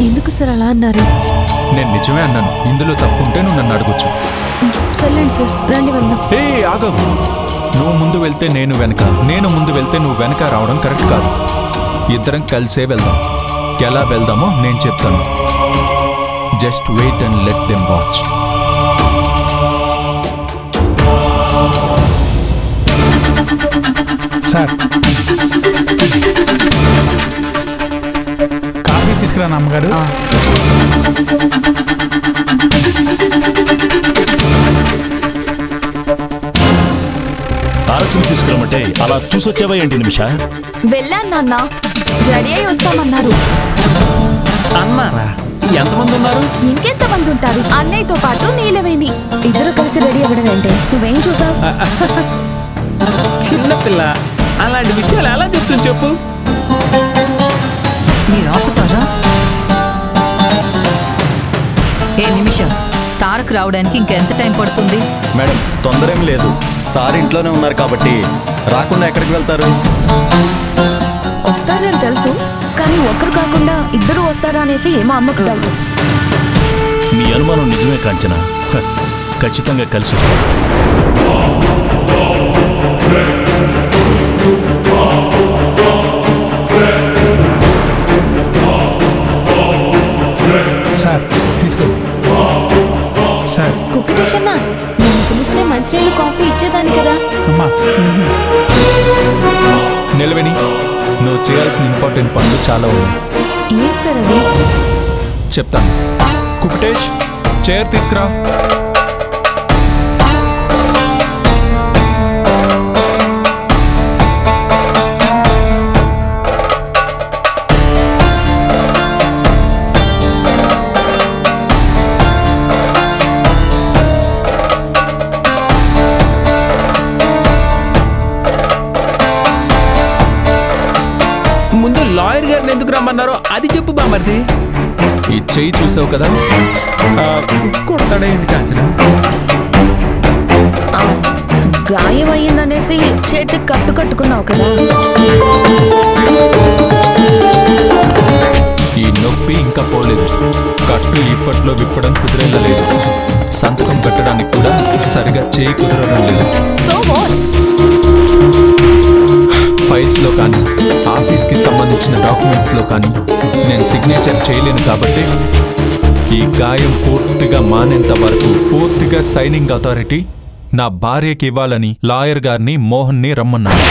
ఎందుకు సార్ అలా అన్నారు? నేను నిజమే అన్నాను. ఇందులో తప్పుంటే నువ్వు నన్ను అడగొచ్చు. సర్లేండి సార్, రండి వెళ్దాం. ఆగవు. నువ్వు ముందు వెళ్తే నేను వెనక, నేను ముందు వెళ్తే నువ్వు వెనక రావడం కరెక్ట్ కాదు. ఇద్దరం కలిసే వెళ్దాం. ఎలా వెళ్దామో నేను చెప్తాను. Just wait and let them watch. Sir coffee తీసుకురాను అమ్మగారు. ఆలోచన తీసుకురమ్మంటే అలా చూసొచ్చావా ఏంటి నిమిష? వెళ్ళాను నాన్న, రెడీ అయి వస్తామన్నారు. అన్నారా? ఎంతమంది ఉన్నారు? ఇంకెంతమంది ఉంటారు? అన్నయ్యతో పాటు నీలవేణి ఇద్దరు కలిసి రెడీ అవ్వడం ఏంటి? నువ్వేం చూసావు? చిన్నపిల్ల అలాంటి విషయాలు ఎలా చెప్తుంది చెప్పు. మీరు ఆపుతారా? ఏ నిమిషం, తారక్ రావడానికి ఇంకెంత టైం పడుతుంది? మేడం తొందర ఏం లేదు. సార్ ఇంట్లోనే ఉన్నారు కాబట్టి రాకుండా ఎక్కడికి వెళ్తారు? వస్తారని తెలుసు, కానీ ఒక్కరు కాకుండా ఇద్దరు వస్తారా అనేసి ఏమో అమ్మకు డౌట్. నీ అనుమానం నిజమే కాంచన. ఖచ్చితంగా కలిసి సార్ తీసుకోండి. సార్ కుక్కటేషన్నా, నేను పిలిస్తే మంచినీళ్ళు కాఫీ ఇచ్చేదాన్ని కదా. అమ్మా నిలవేణి, నువ్వు చేయాల్సిన ఇంపార్టెంట్ పనులు చాలా ఉన్నాయి. ఏంటి సార్ అది? చెప్తాను. కుకటేష్, చైర్ తీసుకురా. ముందు లాయర్ గారిని ఎందుకు రమ్మన్నారో అది చెప్పు బామర్ది. ఈ చెయ్యి చూసావు కదా, కొడతాడేంటి కాంచన? గాయం అయ్యిందనేసి చేతికి కట్టు కట్టుకున్నావు కదా. ఈ నొప్పి ఇంకా పోలేదు. కట్టు ఇప్పట్లో విప్పడం కుదిరేలా లేదు. సంతకం పెట్టడానికి కూడా సరిగా చేయి కుదరడం లేదు. So what? ఫైల్స్లో కానీ ఆఫీస్కి సంబంధించిన డాక్యుమెంట్స్లో కానీ నేను సిగ్నేచర్ చేయలేను కాబట్టి ఈ గాయం పూర్తిగా మానేంత వరకు పూర్తిగా సైనింగ్ అథారిటీ నా భార్యకి ఇవ్వాలని లాయర్ గారిని మోహన్ని రమ్మన్నాను.